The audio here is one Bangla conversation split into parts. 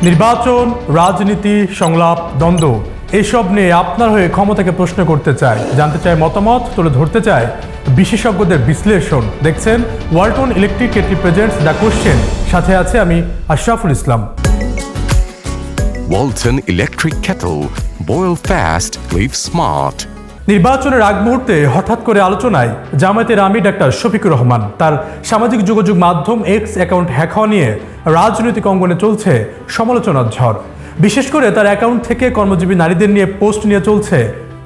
নির্বাচন, রাজনীতি, সংলাপ, দ্বন্দ্ব এসব নিয়ে আপনার হয়ে ক্ষমতাকে প্রশ্ন করতে চায়, জানতে চায় মতামত, তুলে ধরতে চায় বিশেষজ্ঞদের বিশ্লেষণ। দেখছেন Walton electric kettle presents the question. সাথে আছে আমি Ashraful Islam. Walton Electric Kettle. Boil fast, live smart. নির্বাচনের আগ মুহূর্তে হঠাৎ করে আলোচনায় জামায়াতের আমির ডাক্তার শফিকুর রহমান। তার সামাজিক যোগাযোগ মাধ্যম এক্স অ্যাকাউন্ট হ্যাক হওয়া নিয়ে রাজনৈতিক অঙ্গনে চলছে সমালোচনার ঝড়। বিশেষ করে তার অ্যাকাউন্ট থেকে কর্মজীবী নারীদের নিয়ে পোস্ট নিয়ে চলছে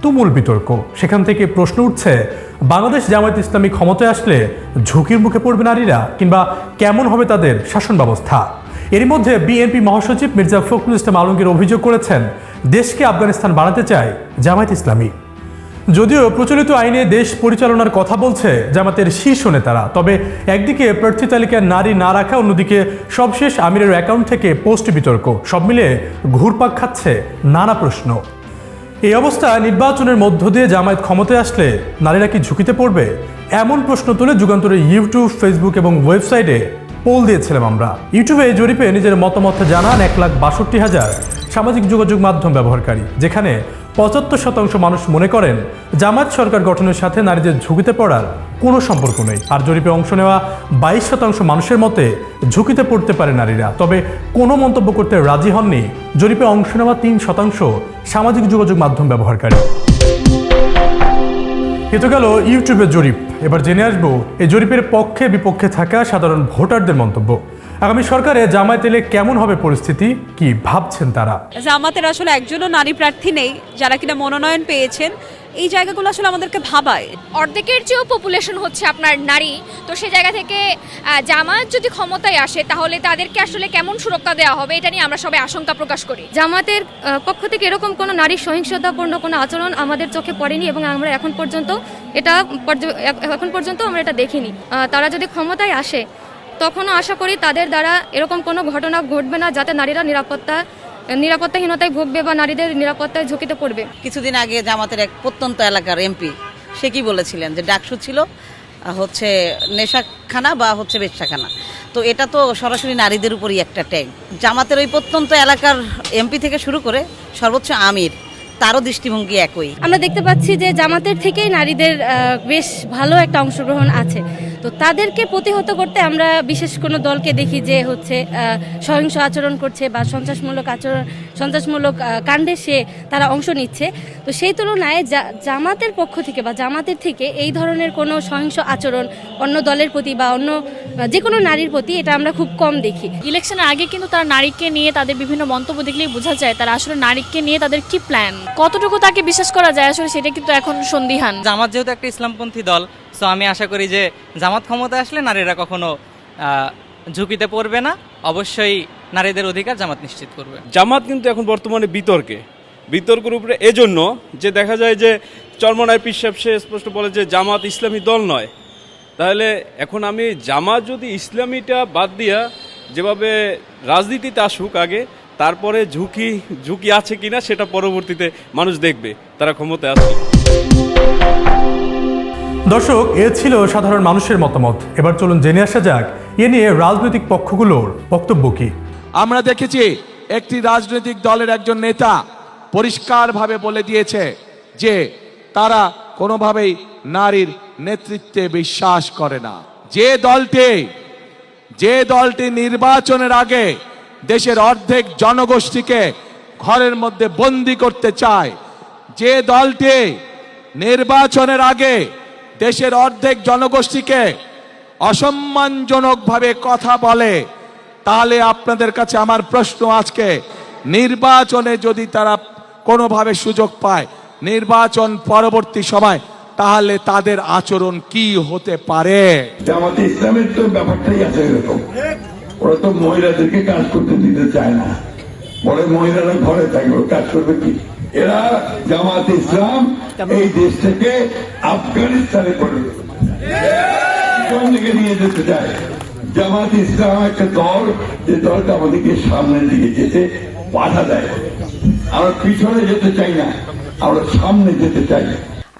তুমুল বিতর্ক। সেখান থেকে প্রশ্ন উঠছে, বাংলাদেশ জামায়াত ইসলামী ক্ষমতায় আসলে ঝুঁকির মুখে পড়বে নারীরা, কিংবা কেমন হবে তাদের শাসন ব্যবস্থা? এরই মধ্যে বিএনপি মহাসচিব মির্জা ফখরুল ইসলাম আলমগীর অভিযোগ করেছেন, দেশকে আফগানিস্তান বানাতে চায় জামায়াত ইসলামী। যদিও প্রচলিত আইনে দেশ পরিচালনার কথা বলছে জামাতের শীর্ষ নেতারা, তবে একদিকে প্রার্থী তালিকায় নারী না রাখা, অন্যদিকে সবশেষ আমিরের অ্যাকাউন্ট থেকে পোস্ট বিতর্ক, সব মিলে ঘুরপাক খাচ্ছে নানা প্রশ্ন। এই অবস্থায় নির্বাচনের মধ্য দিয়ে জামায়াত ক্ষমতায় আসলে নারীরা কি ঝুঁকিতে পড়বে? এমন প্রশ্ন তুলে যুগান্তরের ইউটিউব, ফেসবুক এবং ওয়েবসাইটে পোল দিয়েছিলাম আমরা। ইউটিউবে এই জরিপে নিজের মতামত জানান 1,62,000 সামাজিক যোগাযোগ মাধ্যম ব্যবহারকারী, যেখানে 75% মানুষ মনে করেন জামায়াত সরকার গঠনের সাথে নারীদের ঝুঁকিতে পড়ার কোনো সম্পর্ক নেই। আর জরিপে অংশ নেওয়া 22% মানুষের মতে ঝুঁকিতে পড়তে পারে নারীরা। তবে কোনো মন্তব্য করতে রাজি হননি জরিপে অংশ নেওয়া 3% সামাজিক যোগাযোগ মাধ্যম ব্যবহারকারী। এ তো গেল ইউটিউবের জরিপ। এবার জেনে আসবো এই জরিপের পক্ষে বিপক্ষে থাকা সাধারণ ভোটারদের মন্তব্য। আগামী সরকারে জামায়াত এলে কেমন হবে পরিস্থিতি, কি ভাবছেন তারা? জামাতের আসলে একজনও নারী প্রার্থী নেই যারা কিনা মনোনয়ন পেয়েছেন। এই জায়গাগুলো আসলে আমাদেরকে ভাবায়। অর্ধেকের চেয়েও পপুলেশন হচ্ছে আপনার নারী, তো সেই জায়গা থেকে জামায়াত যদি ক্ষমতায় আসে তাহলে তাদেরকে আসলে কেমন সুরক্ষা দেওয়া হবে এটা নিয়ে আমরা সবাই আশঙ্কা প্রকাশ করি। জামাতের পক্ষ থেকে এরকম কোনো নারী সহিংসতাপূর্ণ কোনো আচরণ আমাদের চোখে পড়েনি এবং আমরা এখন পর্যন্ত আমরা এটা দেখিনি। তারা যদি ক্ষমতায় আসে তখনও আশা করি তাদের দ্বারা এরকম কোনো ঘটনা ঘটবে না যাতে নারীরা নিরাপত্তাহীনতায় ভুগবে বা নারীদের নিরাপত্তায় ঝুঁকিতে পড়বে। কিছুদিন আগে জামাতের এক প্রত্যন্ত এলাকার এমপি সে কি বলেছিলেন যে ডাকসু ছিল হচ্ছে নেশাখানা বা হচ্ছে বেশ্যাখানা। তো এটা তো সরাসরি নারীদের উপরই একটা ট্যাগ। জামাতের ওই প্রত্যন্ত এলাকার এমপি থেকে শুরু করে সর্বোচ্চ আমির, তারও দৃষ্টিভঙ্গি একই। আমরা দেখতে পাচ্ছি যে জামাতের থেকেই নারীদের বেশ ভালো একটা অংশগ্রহণ আছে। তো তাদেরকে প্রতিহত করতে আমরা বিশেষ কোনো দলকে দেখি যে হচ্ছে সহিংস আচরণ করছে বা সন্ত্রাসমূলক কাণ্ডে তারা অংশ নিচ্ছে। তো সেই তুলনায় জামাতের পক্ষ থেকে বা জামাতের থেকে এই ধরনের কোনো সহিংস আচরণ অন্য দলের প্রতি বা অন্য যে কোনো নারীর প্রতি এটা আমরা খুব কম দেখি। ইলেকশনের আগে কিন্তু তারা নারীকে নিয়ে তাদের বিভিন্ন মন্তব্য দেখলেই বোঝা যায় তারা আসলে নারীকে নিয়ে তাদের কি প্ল্যান, কতটুকু তাকে বিশ্বাস করা যায় আসলে সেটা কিন্তু এখন সন্দিহান। জামাত যেহেতু একটা ইসলামপন্থী দল, সো আমি আশা করি যে জামাত ক্ষমতায় আসলে নারীরা কখনো ঝুঁকিতে পড়বে না। অবশ্যই নারীদের অধিকার জামাত নিশ্চিত করবে। জামাত কিন্তু এখন বর্তমানে বিতর্কের উপরে এজন্য যে দেখা যায় যে চরমনায় পীর সাহেব সে স্পষ্ট বলে যে জামাত ইসলামী দল নয়। তাহলে এখন আমি জামাত যদি ইসলামীটা বাদ দিয়া যেভাবে রাজনীতিতে আসুক আগে, তারপরে ঝুঁকি আছে কিনা সেটা পরবর্তীতে মানুষ দেখবে তারা ক্ষমতায় আসবে। দর্শক, এ ছিল সাধারণ মানুষের মতামত। এবার চলুন জেনে আসা যাক এ নিয়ে রাজনৈতিক পক্ষগুলোর বক্তব্য কি। আমরা দেখেছি একটি রাজনৈতিক দলের একজন নেতা পরিষ্কারভাবে বলে দিয়েছে যে তারা কোনোভাবেই নারীর নেতৃত্বে বিশ্বাস করে না। যে দলটি নির্বাচনের আগে দেশের অর্ধেক জনগোষ্ঠীকে ঘরের মধ্যে বন্দী করতে চায়, যে দলটি নির্বাচনের আগে দেশের অর্ধেক জনগোষ্ঠীকে অসম্মানজনকভাবে কথা বলে, তাহলে আপনাদের কাছে আমার প্রশ্ন আজকে, নির্বাচনে যদি তারা কোনোভাবে সুযোগ পায় নির্বাচন পরবর্তী সময়, তাহলে তাদের আচরণ কি হতে পারে? জামাতে ইসলামের তো ব্যাপারটাই আছে এরকম। ওরা তো মহিলাদেরকে কাজ করতে দিতে চায় না, বলে মহিলারা ঘরে থাকবে, কাজ করবে কি? এরা জামাতে ইসলাম এই দেশ থেকে আফগানিস্তানে কোন দিকে নিয়ে যেতে চায়? জামাতে ইসলাম একটা দল, যে দলটা আমাদেরকে সামনের দিকে যেতে বাধা দেয়। আমরা পিছনে যেতে চাই না, আমরা সামনে যেতে চাই।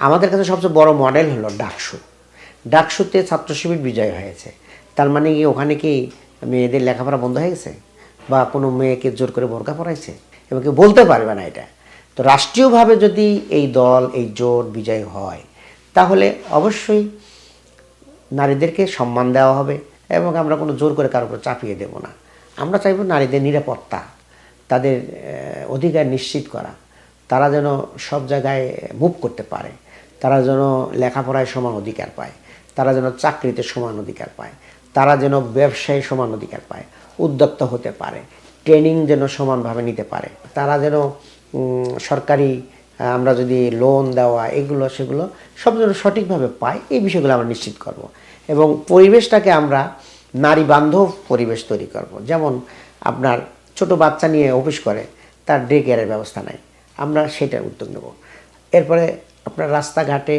আমাদের কাছে সবচেয়ে বড় মডেল হলো ডাকসুতে ছাত্র শিবির বিজয় হয়েছে। তার মানে কি ওখানে কি মেয়েদের লেখাপড়া বন্ধ হয়ে গেছে? বা কোনো মেয়েকে জোর করে বোরকা পরাইছে এবং কেউ বলতে পারবে না এটা। তো রাষ্ট্রীয়ভাবে যদি এই দল এই জোট বিজয় হয় তাহলে অবশ্যই নারীদেরকে সম্মান দেওয়া হবে এবং আমরা কোনো জোর করে কারোর উপর চাপিয়ে দেব না। আমরা চাইব নারীদের নিরাপত্তা, তাদের অধিকার নিশ্চিত করা, তারা যেন সব জায়গায় মুভ করতে পারে, তারা যেন লেখাপড়ায় সমান অধিকার পায়, তারা যেন চাকরিতে সমান অধিকার পায়, তারা যেন ব্যবসায় সমান অধিকার পায়, উদ্যোক্তা হতে পারে, ট্রেনিং যেন সমানভাবে নিতে পারে, তারা যেন সরকারি আমরা যদি লোন দেওয়া এগুলো সেগুলো সব যেন সঠিকভাবে পায়, এই বিষয়গুলো আমরা নিশ্চিত করব। এবং পরিবেশটাকে আমরা নারী বান্ধব পরিবেশ তৈরি করব। যেমন আপনার ছোট বাচ্চা নিয়ে অফিস করে, তার ডে কেয়ারের ব্যবস্থা নাই, আমরা সেটার উদ্যোগ নেব। এরপরে আপনার রাস্তাঘাটে,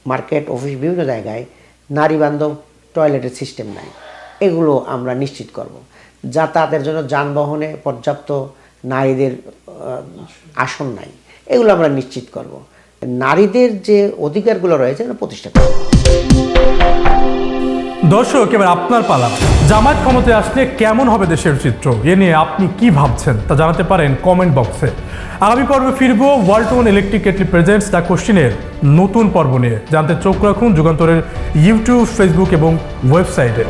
মার্কেট, অফিস বিভিন্ন জায়গায় নারী বান্ধব টয়লেটের সিস্টেম নাই, এগুলো আমরা নিশ্চিত করব। যাতায়াতের জন্য যানবাহনে পর্যাপ্ত নারীদের আসন নাই, এগুলো আমরা নিশ্চিত করব। নারীদের যে অধিকারগুলো রয়েছে প্রতিষ্ঠা করব। দর্শক, এবার আপনার পালা। জামায়াত ক্ষমতায় আসলে কেমন হবে দেশের চিত্র, এ নিয়ে আপনি কি ভাবছেন তা জানাতে পারেন কমেন্ট বক্সে। আগামী পর্বে ফিরবো Walton electric kettle presents the কোশ্চেনের নতুন পর্ব নিয়ে। জানতে চোখ রাখুন যুগান্তরের ইউটিউব, ফেসবুক এবং ওয়েবসাইটে।